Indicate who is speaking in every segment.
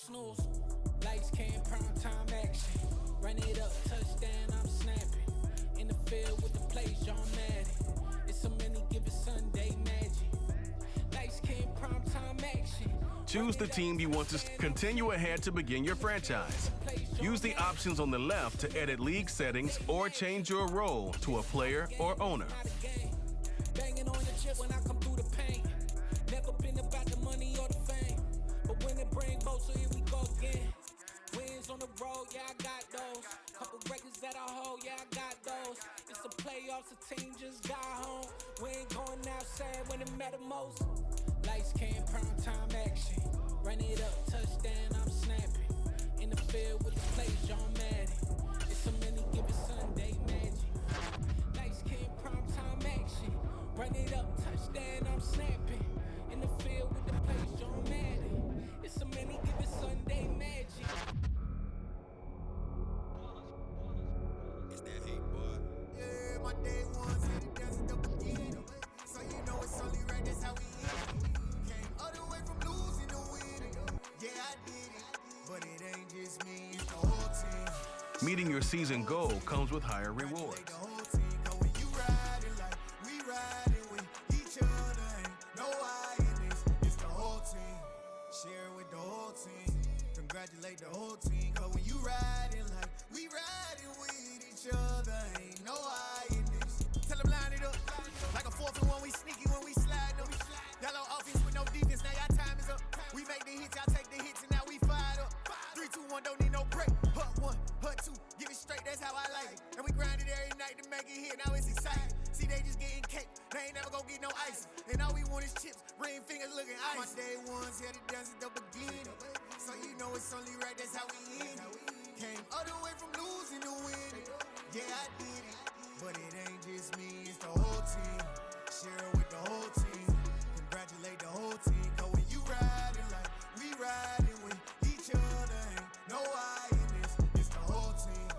Speaker 1: snooze. Lights can't prime time action. Run it up, touchdown, I'm snapping. In the field with the plays, John Madden. It's a many given Sunday magic. Lights can't prime time action.
Speaker 2: Choose the team you want to continue ahead to begin your franchise. Use the options on the left to edit league settings or change your role to a player or owner.
Speaker 1: Banging on the chip when I come through the paint. Never been about the money or the fame. But when it bring both, so here we go again. Wins on the road, yeah, I got those. Couple records that I hold, yeah, I got those. It's the playoffs, the team just got home. We ain't going outside when it matter most. Lights can't prime time action. Run it up, touchdown, I'm snapping. In the field with the plays, John Madden. It's a many given Sunday magic. Lights can't prime time action. Run it up, touchdown, I'm snapping. In the field with the plays, John Madden. It's a many given Sunday magic.
Speaker 3: It's that hate, boy. Yeah, my day ones hit it down to the beginning. So you know it's only right, that's how we eat. Came all the way from losing to winning. Yeah, I did it. But it ain't just me, it's the whole team.
Speaker 2: Meeting your season goal comes with higher rewards.
Speaker 3: The whole team, 'cause when you riding like we riding with each other, ain't no I in this. It's the whole team. Share with the whole team. Congratulate the whole team, 'cause when you riding like we riding with each other, ain't no I in this. Tell them line it up like a 4-for-1. We sneaky when we slide them. Y'all on offense with no defense, now y'all time is up. We make the hits, y'all take the hits, and now we fired up. 3, 2, 1, don't need no break. Hut 1, hut 2, give it straight, that's how I like it. And we grind it every night to make it hit, now it's exciting. See, they just getting cake, they ain't never gonna get no ice. And all we want is chips, ring fingers looking ice. My day ones headed down to the beginning. So you know it's only right, that's how we end it. Came all the way from losing to winning. Yeah, I did it. But it ain't just me, it's the whole team. Share with the whole team. Congratulate the whole team. 'Cause when you riding like we riding with each other, ain't no I in this. It's the whole team.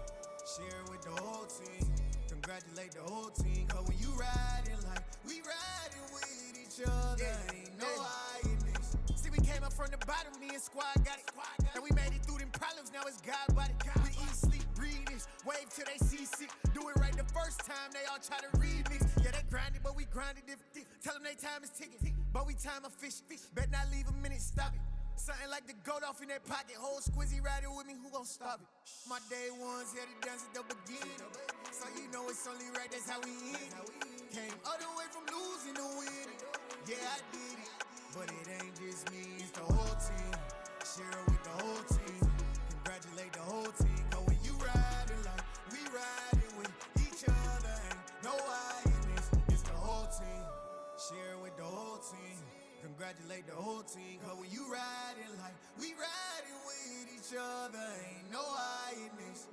Speaker 3: Share with the whole team. Congratulate the whole team. 'Cause when you riding like we riding with each other, ain't no I in this. See, we came up from the bottom, me and squad got it. And we made it through them problems, now it's God body. We eat, sleep, breathe this. Wave till they see sick. Do it right the first time, they all try to remix. Yeah, they grinded, but we grinded different. Tell them they time is ticking, but we time a fish. Bet not leave a minute, stop it. Something like the goat off in that pocket. Whole squizzy riding with me, who gon' stop it? My day ones headed down to the beginning. So you know it's only right, that's how we end it. Came all the way from losing to winning. Yeah, I did it. But it ain't just me, it's the whole team. Share with the whole team. Congratulate the whole team. 'Cause when you riding like we riding with each other, ain't no I in this. It's the whole team. Share with the whole team. Congratulate the whole team. 'Cause when you riding like we riding with each other, ain't no I in this.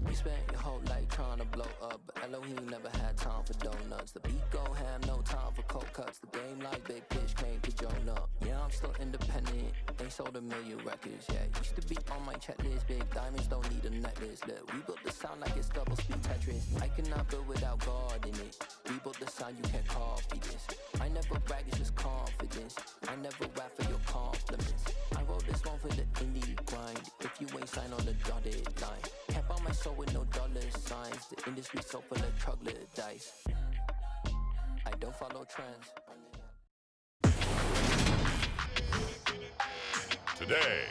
Speaker 4: You spent your whole life trying to blow up, but Elohim never had time for donuts. The beat go ham, no time for cold cuts. The game like big pitch came to Jonah. Yeah, I'm still independent, ain't sold a million records yet. Used to be on my checklist, big diamonds don't need a necklace. Look, we built the sound like it's double speed Tetris. I cannot build without God in it. We built the sound, you can't copy this. I never brag, it's just confidence. I never rap for your compliments. I wrote this one for the indie grind. If you ain't signed on the dotted line, can't buy my soul with no dollar signs. The industry so full of troglodytes. I don't follow trends.
Speaker 5: Today,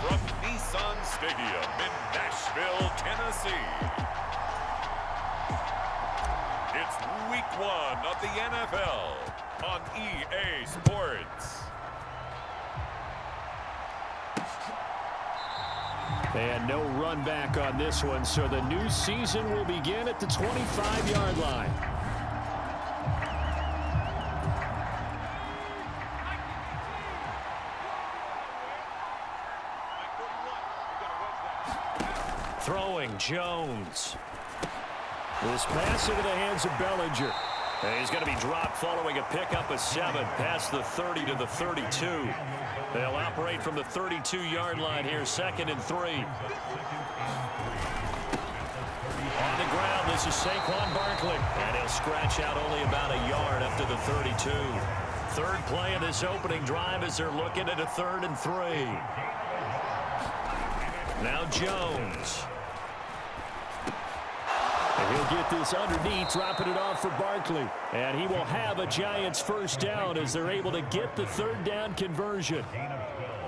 Speaker 5: from Nissan Stadium in Nashville, Tennessee, it's week 1 of the NFL on EA Sports.
Speaker 6: And no run back on this one, so the new season will begin at the 25-yard line. Throwing Jones. This pass into the hands of Bellinger. And he's going to be dropped following a pickup of 7 past the 30 to the 32. They'll operate from the 32-yard line here, 2nd and 3. On the ground, this is Saquon Barkley. And he'll scratch out only about a yard up to the 32. Third play of this opening drive as they're looking at a 3rd and 3. Now Jones. And he'll get this underneath, dropping it off for Barkley. And he will have a Giants first down as they're able to get the 3rd down conversion.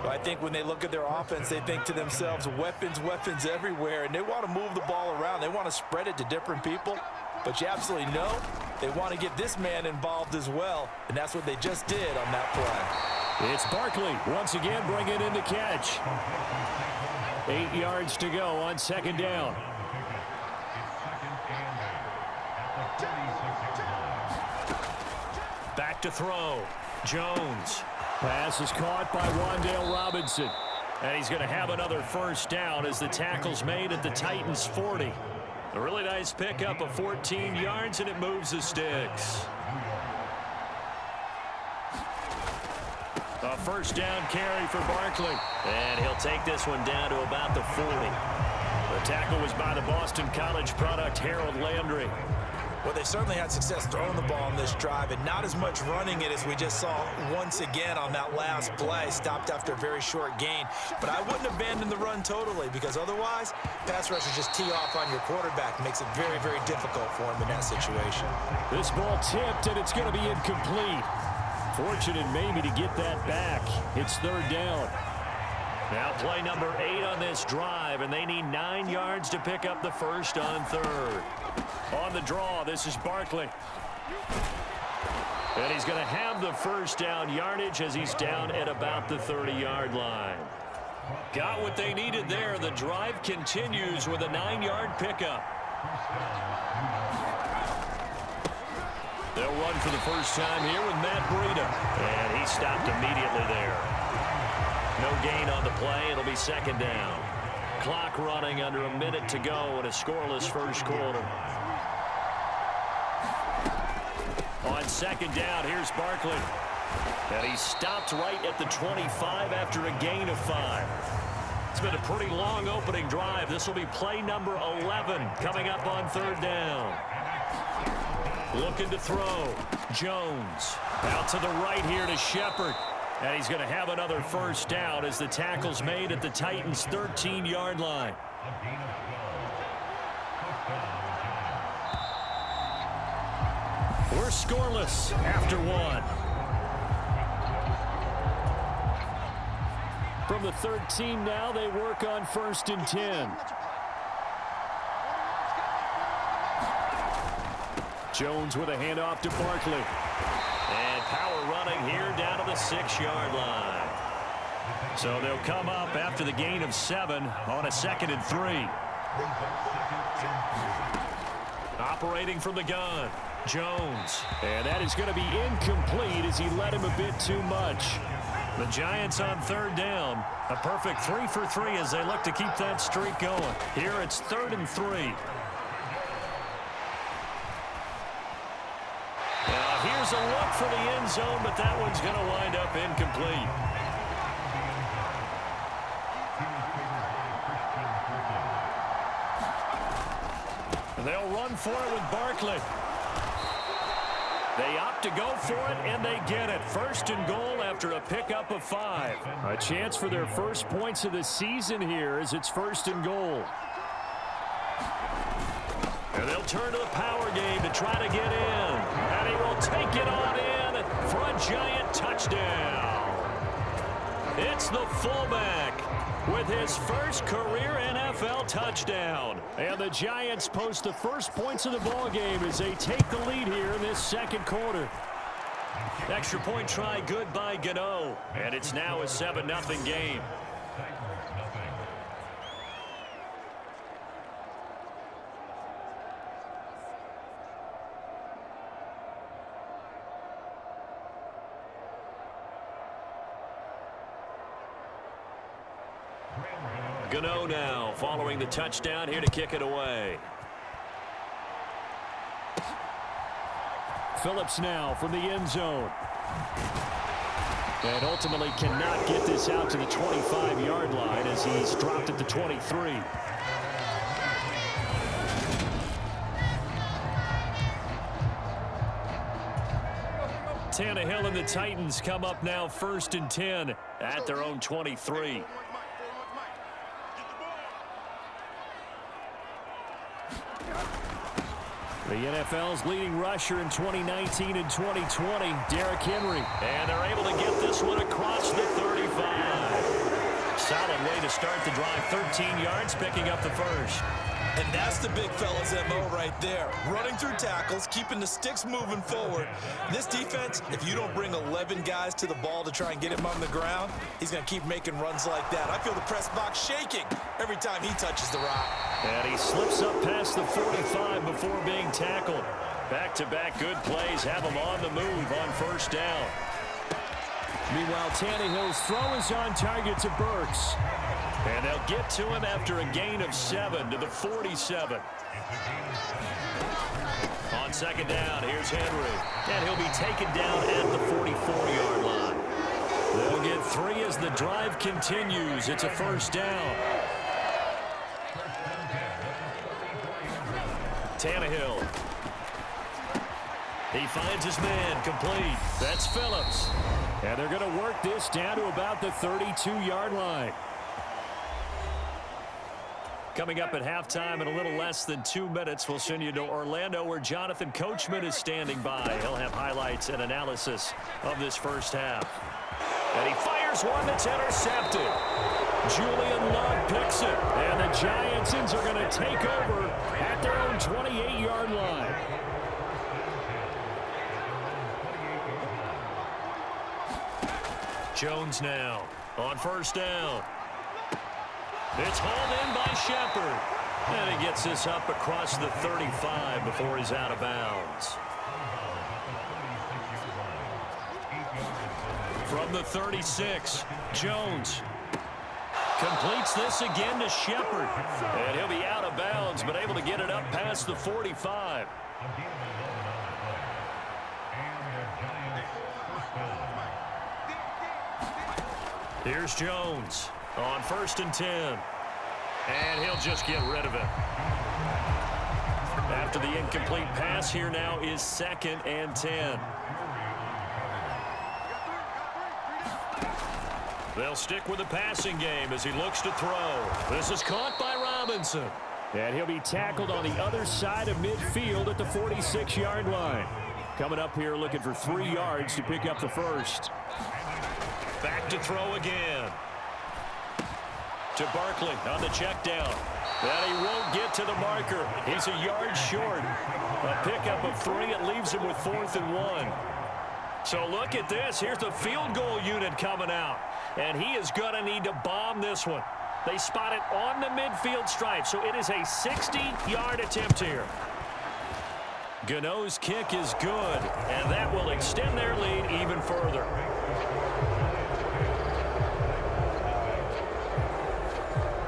Speaker 7: I think when they look at their offense, they think to themselves, weapons, weapons everywhere, and they want to move the ball around. They want to spread it to different people. But you absolutely know they want to get this man involved as well, and that's what they just did on that play.
Speaker 6: It's Barkley once again bringing in the catch. 8 yards to go on 2nd down. Back to throw. Jones. Pass is caught by Wan'Dale Robinson. And he's going to have another first down as the tackle's made at the Titans' 40. A really nice pickup of 14 yards, and it moves the sticks. A first down carry for Barkley. And he'll take this one down to about the 40. The tackle was by the Boston College product, Harold Landry.
Speaker 7: Well, they certainly had success throwing the ball on this drive, and not as much running it as we just saw once again on that last play. Stopped after a very short gain. But I wouldn't abandon the run totally, because otherwise, pass rushers just tee off on your quarterback. Makes it very, very difficult for him in that situation.
Speaker 6: This ball tipped, and it's going to be incomplete. Fortunate maybe to get that back. It's 3rd down. Now play number 8 on this drive, and they need 9 yards to pick up the first on 3rd. On the draw, this is Barkley. And he's going to have the first down yardage as he's down at about the 30-yard line. Got what they needed there. The drive continues with a 9-yard pickup. They'll run for the first time here with Matt Breida. And he stopped immediately there. No gain on the play. It'll be 2nd down. Clock running under a minute to go in a scoreless first quarter. On 2nd down, here's Barkley. And he stopped right at the 25 after a gain of 5. It's been a pretty long opening drive. This will be play number 11 coming up on 3rd down. Looking to throw. Jones out to the right here to Shepard. And he's going to have another first down as the tackle's made at the Titans' 13-yard line. We're scoreless after 1. From the 13 now, they work on 1st and 10. Jones with a handoff to Barkley. And power running here down to the 6-yard line. So they'll come up after the gain of 7 on a 2nd and 3. Operating from the gun, Jones. And that is going to be incomplete as he led him a bit too much. The Giants on 3rd down. A perfect 3 for 3 as they look to keep that streak going. Here it's 3rd and 3. Here's a look for the end zone, but that one's going to wind up incomplete. And they'll run for it with Barkley. They opt to go for it, and they get it. 1st and goal after a pickup of 5. A chance for their first points of the season here as it's 1st and goal. And they'll turn to the power game to try to get in. And he will take it on in for a Giant touchdown. It's the fullback with his first career NFL touchdown. And the Giants post the first points of the ball game as they take the lead here in this 2nd quarter. Extra point try good by Gano. And it's now a 7-0 game. Gano now following the touchdown here to kick it away. Phillips now from the end zone. And ultimately cannot get this out to the 25-yard line as he's dropped at the 23. Tannehill and the Titans come up now 1st and 10 at their own 23. The NFL's leading rusher in 2019 and 2020, Derrick Henry. And they're able to get this one across the 35. Solid way to start the drive. 13 yards, picking up the first.
Speaker 7: And that's the big fella's MO right there. Running through tackles, keeping the sticks moving forward. This defense, if you don't bring 11 guys to the ball to try and get him on the ground, he's going to keep making runs like that. I feel the press box shaking every time he touches the rock.
Speaker 6: And he slips up past the 45 before being tackled. Back-to-back good plays have him on the move on 1st down. Meanwhile, Tannehill's throw is on target to Burks. And they'll get to him after a gain of 7 to the 47. On 2nd down, here's Henry. And he'll be taken down at the 44-yard line. They'll get 3 as the drive continues. It's a 1st down. Tannehill. He finds his man complete. That's Phillips. And they're going to work this down to about the 32-yard line. Coming up at halftime in a little less than 2 minutes, we'll send you to Orlando where Jonathan Coachman is standing by. He'll have highlights and analysis of this first half. And he fires one that's intercepted. Julian Love picks it. And the Giants are going to take over at their own 28-yard line. Jones now on 1st down. It's hauled in by Shepard. And he gets this up across the 35 before he's out of bounds. From the 36, Jones completes this again to Shepard. And he'll be out of bounds, but able to get it up past the 45. Here's Jones on 1st and 10. And he'll just get rid of it. After the incomplete pass, here now is 2nd and 10. They'll stick with the passing game as he looks to throw. This is caught by Robinson. And he'll be tackled on the other side of midfield at the 46-yard line. Coming up here looking for 3 yards to pick up the first. Back to throw again. To Barkley on the check down. And he won't get to the marker. He's a yard short. A pickup of 3. It leaves him with 4th and 1. So look at this. Here's the field goal unit coming out. And he is going to need to bomb this one. They spot it on the midfield stripe. So it is a 60-yard attempt here. Gano's kick is good. And that will extend their lead even further.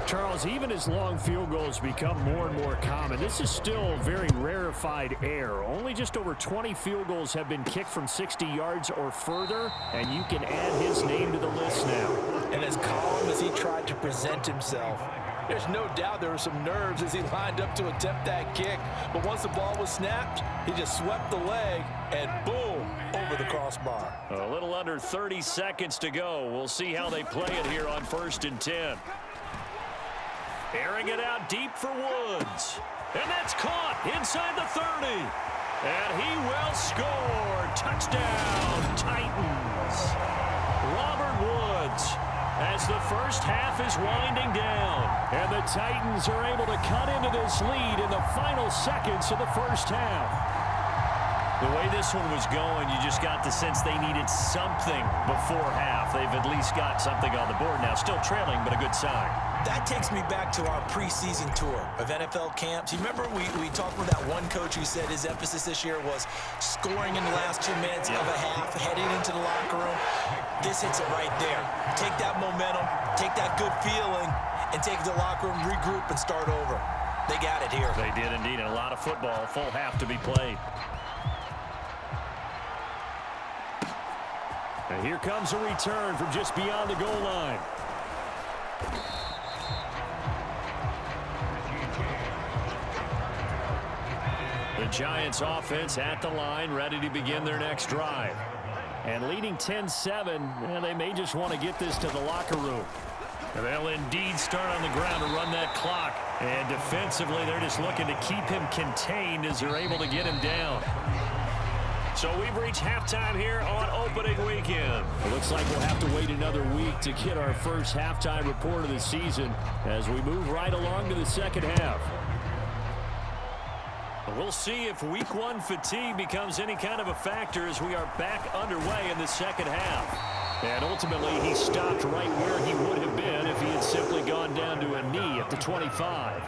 Speaker 6: Charles, even as long field goals become more and more common, this is still very rarefied air. Only just over 20 field goals have been kicked from 60 yards or further, and you can add his name to the list now.
Speaker 7: And as calm as he tried to present himself, there's no doubt there were some nerves as he lined up to attempt that kick. But once the ball was snapped, he just swept the leg and boom, over the crossbar.
Speaker 6: A little under 30 seconds to go. We'll see how they play it here on 1st and 10. Airing it out deep for Woods. And that's caught inside the 30. And he will score. Touchdown, Titans. Robert Woods as the first half is winding down. And the Titans are able to cut into this lead in the final seconds of the first half. The way this one was going, you just got the sense they needed something before half. They've at least got something on the board now. Still trailing, but a good sign.
Speaker 7: That takes me back to our preseason tour of NFL camps. You remember we talked with that one coach who said his emphasis this year was scoring in the last 2 minutes of a half, heading into the locker room. This hits it right there. Take that momentum, take that good feeling, and take it to the locker room, regroup, and start over. They got it here.
Speaker 6: They did indeed, and a lot of football, full half to be played. And here comes a return from just beyond the goal line. The Giants offense at the line, ready to begin their next drive. And leading 10-7, they may just want to get this to the locker room. And they'll indeed start on the ground to run that clock. And defensively, they're just looking to keep him contained as they're able to get him down. So we've reached halftime here on opening weekend. It looks like we'll have to wait another week to get our first halftime report of the season as we move right along to the second half. We'll see if week one fatigue becomes any kind of a factor as we are back underway in the second half. And ultimately, he stopped right where he would have been if he had simply gone down to a knee at the 25.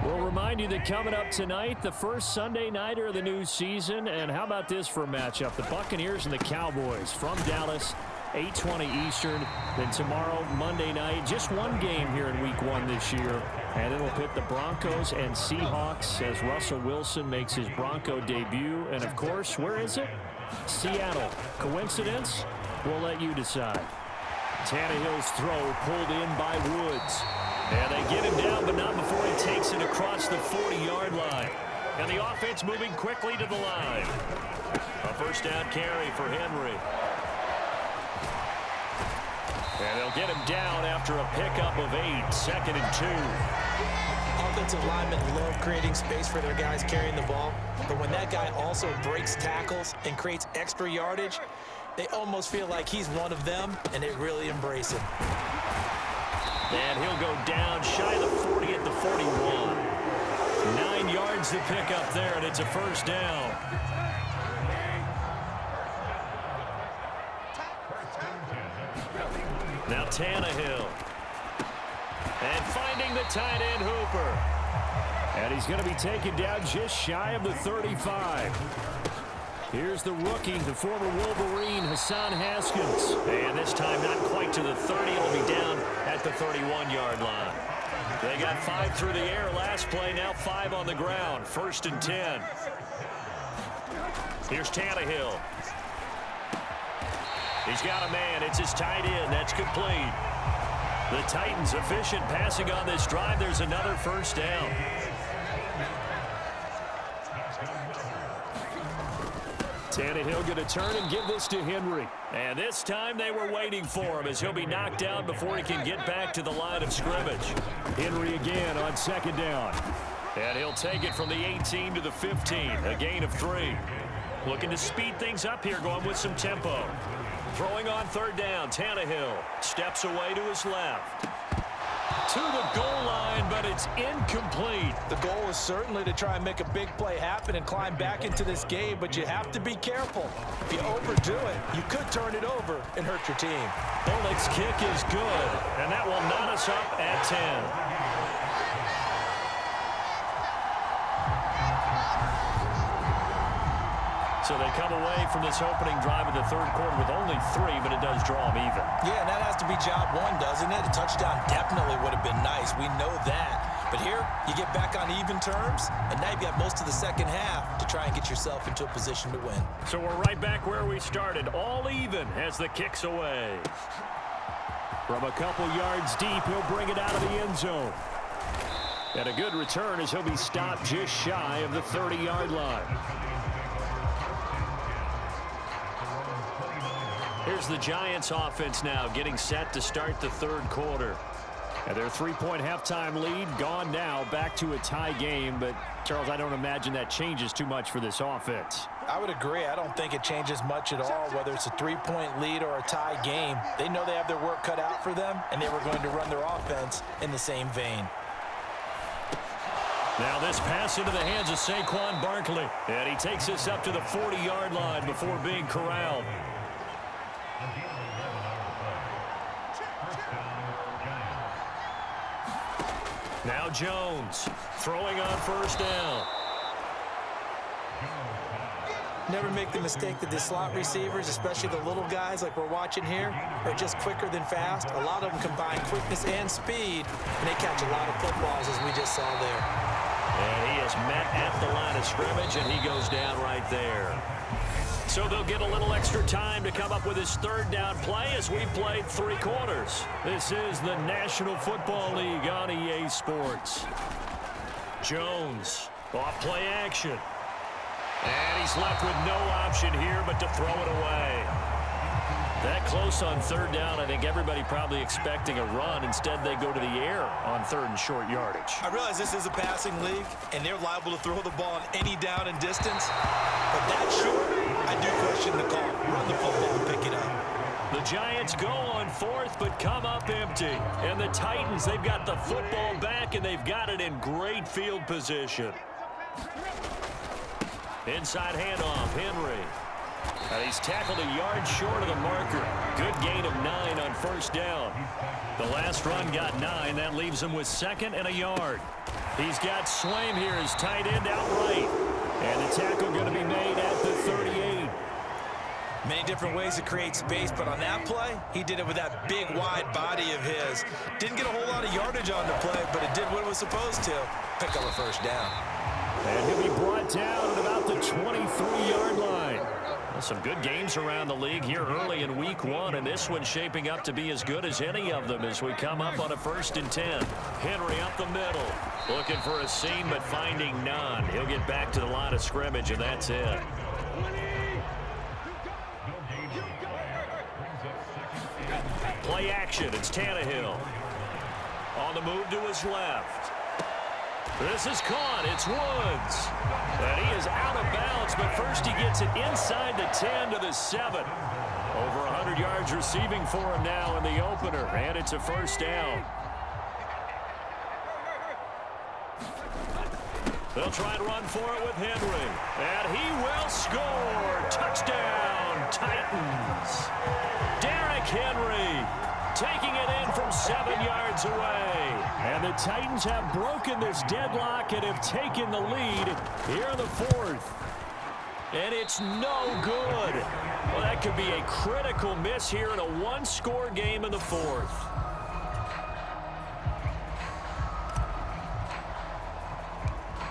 Speaker 6: We'll remind you that coming up tonight, the first Sunday nighter of the new season. And how about this for a matchup? The Buccaneers and the Cowboys from Dallas, 8:20 Eastern. Then tomorrow, Monday night, just one game here in week one this year. And it'll pit the Broncos and Seahawks as Russell Wilson makes his Bronco debut. And, of course, where is it? Seattle. Coincidence? We'll let you decide. Tannehill's throw pulled in by Woods. And they get him down, but not before he takes it across the 40-yard line. And the offense moving quickly to the line. A first down carry for Henry. And they'll get him down after a pickup of 8, 2nd and 2.
Speaker 7: Offensive linemen love creating space for their guys carrying the ball. But when that guy also breaks tackles and creates extra yardage, they almost feel like he's one of them, and they really embrace him.
Speaker 6: And he'll go down shy of the 40 at the 41. 9 yards to pick up there, and it's a first down. Now Tannehill. And finding the tight end Hooper. And he's going to be taken down just shy of the 35. Here's the rookie, the former Wolverine, Hassan Haskins. And this time not quite to the 30. It'll be down at the 31-yard line. They got 5 through the air last play, now 5 on the ground. 1st and 10. Here's Tannehill. He's got a man. It's his tight end. That's complete. The Titans efficient passing on this drive. There's another first down. Tannehill going to turn and give this to Henry. And this time they were waiting for him as he'll be knocked down before he can get back to the line of scrimmage. Henry again on 2nd down. And he'll take it from the 18 to the 15. A gain of 3. Looking to speed things up here, going with some tempo. Throwing on 3rd down, Tannehill steps away to his left. To the goal line, but it's incomplete.
Speaker 7: The goal is certainly to try and make a big play happen and climb back into this game, but you have to be careful. If you overdo it, you could turn it over and hurt your team.
Speaker 6: Bullock's kick is good, and that will knot us up at 10. So they come away from this opening drive of the 3rd quarter with only 3, but it does draw them even.
Speaker 7: Yeah, and that has to be job 1, doesn't it? A touchdown definitely would have been nice. We know that. But here, you get back on even terms, and now you've got most of the second half to try and get yourself into a position to win.
Speaker 6: So we're right back where we started, all even as the kick's away. From a couple yards deep, he'll bring it out of the end zone. And a good return as he'll be stopped just shy of the 30-yard line. Here's the Giants offense now getting set to start the 3rd quarter. And their 3-point halftime lead gone now, back to a tie game. But, Charles, I don't imagine that changes too much for this offense.
Speaker 7: I would agree. I don't think it changes much at all, whether it's a 3-point lead or a tie game. They know they have their work cut out for them, and they were going to run their offense in the same vein.
Speaker 6: Now this pass into the hands of Saquon Barkley. And he takes this up to the 40-yard line before being corralled. Now Jones throwing on 1st down.
Speaker 7: Never make the mistake that the slot receivers, especially the little guys like we're watching here, are just quicker than fast. A lot of them combine quickness and speed, and they catch a lot of footballs, as we just saw there.
Speaker 6: And he is met at the line of scrimmage, and he goes down right there. So So they'll get a little extra time to come up with his third down play as we've played 3 quarters. This is the National Football League on EA Sports. Jones, off play action. And he's left with no option here but to throw it away. That close on third down, I think everybody probably expecting a run. Instead, they go to the air on 3rd and short yardage.
Speaker 7: I realize this is a passing league, and they're liable to throw the ball on any down and distance. But that short, I do question the call. Run the football and pick it up.
Speaker 6: The Giants go on 4th, but come up empty. And the Titans, they've got the football back, and they've got it in great field position. Inside handoff, Henry. And he's tackled a yard short of the marker. Good gain of 9 on 1st down. The last run got 9. That leaves him with 2nd and a yard. He's got Swaim here as tight end outright. And the tackle going to be made at the 38.
Speaker 7: Many different ways to create space, but on that play, he did it with that big, wide body of his. Didn't get a whole lot of yardage on the play, but it did what it was supposed to. Pick up a 1st down.
Speaker 6: And he'll be brought down at about the 23-yard line. Well, some good games around the league here early in week 1, and this one's shaping up to be as good as any of them as we come up on a 1st and 10. Henry up the middle, looking for a seam but finding none. He'll get back to the line of scrimmage, and that's it. Play action, it's Tannehill. On the move to his left. This is caught. It's Woods. And he is out of bounds, but first he gets it inside the 10 to the 7. Over 100 yards receiving for him now in the opener, and it's a 1st down. They'll try to run for it with Henry. And he will score. Touchdown, Titans. Derrick Henry taking it in from 7 yards away. And the Titans have broken this deadlock and have taken the lead here in the 4th. And it's no good. Well, that could be a critical miss here in a 1-score game in the 4th.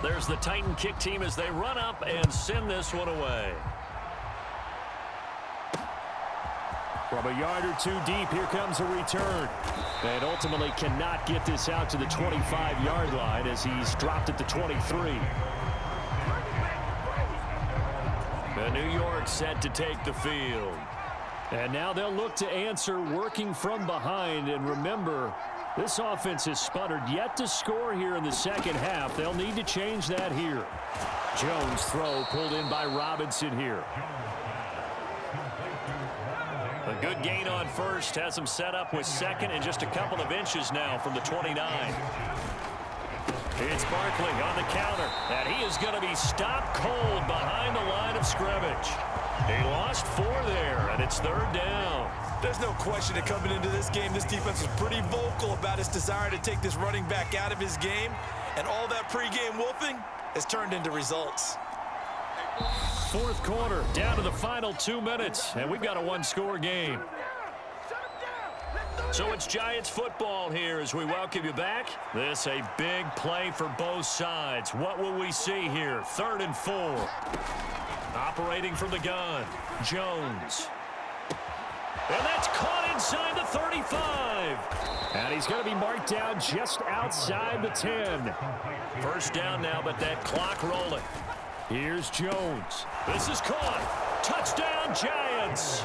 Speaker 6: There's the Titan kick team as they run up and send this one away. From a yard or 2 deep, here comes a return. And ultimately cannot get this out to the 25-yard line as he's dropped at the 23. And New York set to take the field. And now they'll look to answer working from behind. And remember, this offense has sputtered yet to score here in the 2nd half. They'll need to change that here. Jones throw pulled in by Robinson here. A good gain on 1st, has him set up with 2nd and just a couple of inches now from the 29. It's Barkley on the counter, and he is going to be stopped cold behind the line of scrimmage. He lost 4 there, and it's 3rd down.
Speaker 7: There's no question that coming into this game, this defense was pretty vocal about its desire to take this running back out of his game, and all that pregame wolfing has turned into results.
Speaker 6: 4th quarter, down to the final 2 minutes, and we've got a 1-score game. So it's Giants football here as we welcome you back. This a big play for both sides. What will we see here? 3rd and 4. Operating from the gun, Jones. And that's caught inside the 35. And he's going to be marked down just outside the 10. 1st down now, but that clock rolling. Here's Jones. This is caught. Touchdown, Giants.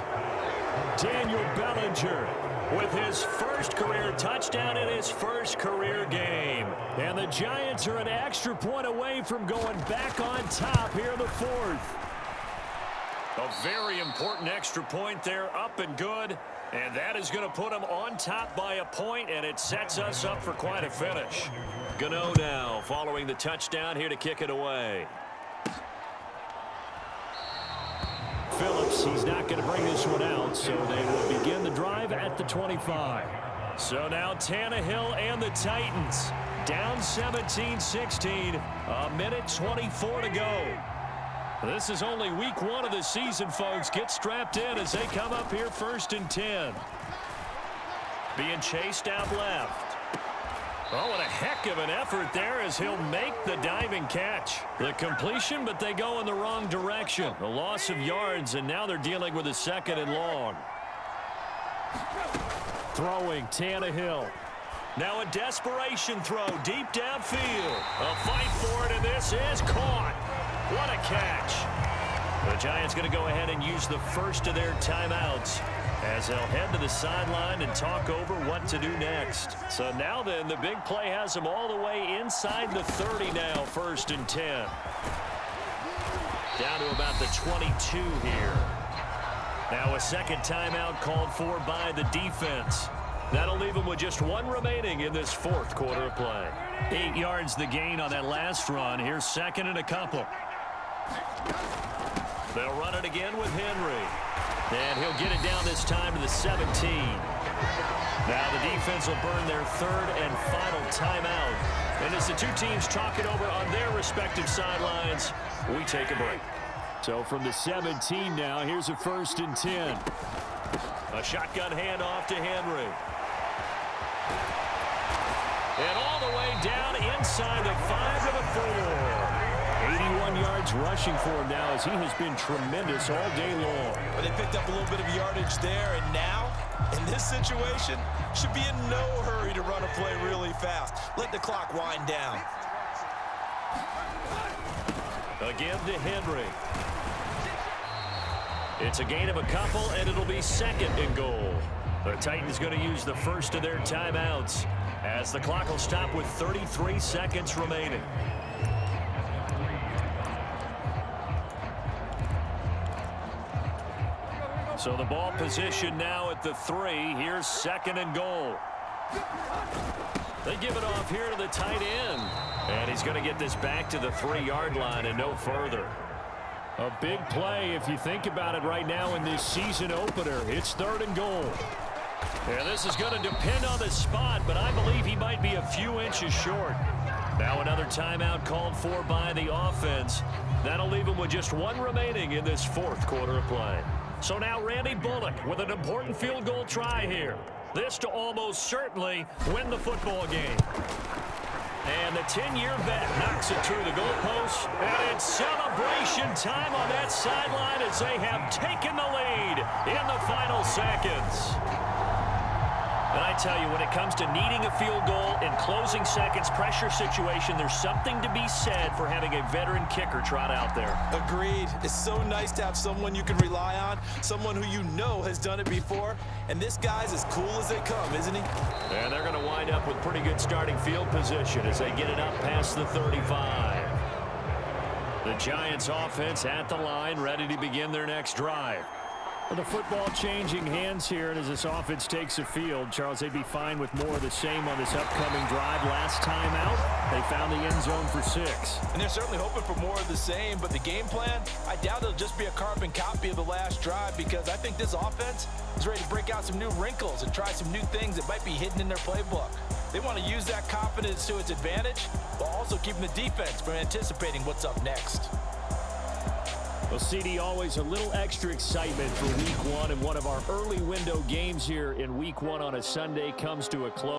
Speaker 6: Daniel Bellinger with his 1st career touchdown in his 1st career game. And the Giants are an extra point away from going back on top here in the 4th. A very important extra point there, up and good. And that is going to put them on top by a point, and it sets us up for quite a finish. Gano now following the touchdown here to kick it away. Phillips, he's not going to bring this one out, so they will begin the drive at the 25. So now Tannehill and the Titans down 17-16, a minute 24 to go. This is only week 1 of the season, folks. Get strapped in as they come up here 1st and 10. Being chased out left. Oh, what a heck of an effort there as he'll make the diving catch. The completion, but they go in the wrong direction. A loss of yards, and now they're dealing with a 2nd and long. Throwing, Tannehill. Now a desperation throw deep downfield. A fight for it, and this is caught. What a catch. The Giants going to go ahead and use the first of their timeouts as they'll head to the sideline and talk over what to do next. So now then, the big play has them all the way inside the 30 now, 1st and 10. Down to about the 22 here. Now a 2nd timeout called for by the defense. That'll leave them with just 1 remaining in this 4th quarter of play. 8 yards the gain on that last run. Here's 2nd and a couple. They'll run it again with Henry. And he'll get it down this time to the 17. Now the defense will burn their 3rd and final timeout. And as the two teams talk it over on their respective sidelines, we take a break. So from the 17 now, here's a 1st and 10. A shotgun handoff to Henry. And all the way down inside the 5 to the 4. 81 yards rushing for him now as he has been tremendous all day long.
Speaker 7: But they picked up a little bit of yardage there, and now, in this situation, should be in no hurry to run a play really fast. Let the clock wind down.
Speaker 6: Again to Henry. It's a gain of a couple, and it'll be 2nd and goal. The Titans going to use the first of their timeouts as the clock will stop with 33 seconds remaining. So the ball position now at the 3. Here's 2nd and goal. They give it off here to the tight end. And he's going to get this back to the 3-yard line and no further. A big play if you think about it right now in this season opener. It's 3rd and goal. And this is going to depend on the spot, but I believe he might be a few inches short. Now another timeout called for by the offense. That'll leave him with just 1 remaining in this 4th quarter of play. So now Randy Bullock with an important field goal try here. This to almost certainly win the football game. And the 10-year vet knocks it through the goalpost. And it's celebration time on that sideline as they have taken the lead in the final seconds. And I tell you, when it comes to needing a field goal in closing seconds, pressure situation, there's something to be said for having a veteran kicker trot out there.
Speaker 7: Agreed. It's so nice to have someone you can rely on, someone who you know has done it before. And this guy's as cool as they come, isn't he?
Speaker 6: And they're going to wind up with pretty good starting field position as they get it up past the 35. The Giants offense at the line, ready to begin their next drive. Well, the football changing hands here, and as this offense takes the field, Charles, they'd be fine with more of the same on this upcoming drive. Last time out, they found the end zone for 6.
Speaker 7: And they're certainly hoping for more of the same, but the game plan, I doubt it'll just be a carbon copy of the last drive because I think this offense is ready to break out some new wrinkles and try some new things that might be hidden in their playbook. They want to use that confidence to its advantage while also keeping the defense from anticipating what's up next.
Speaker 6: Well, CD, always a little extra excitement for Week 1, and one of our early window games here in Week 1 on a Sunday comes to a close.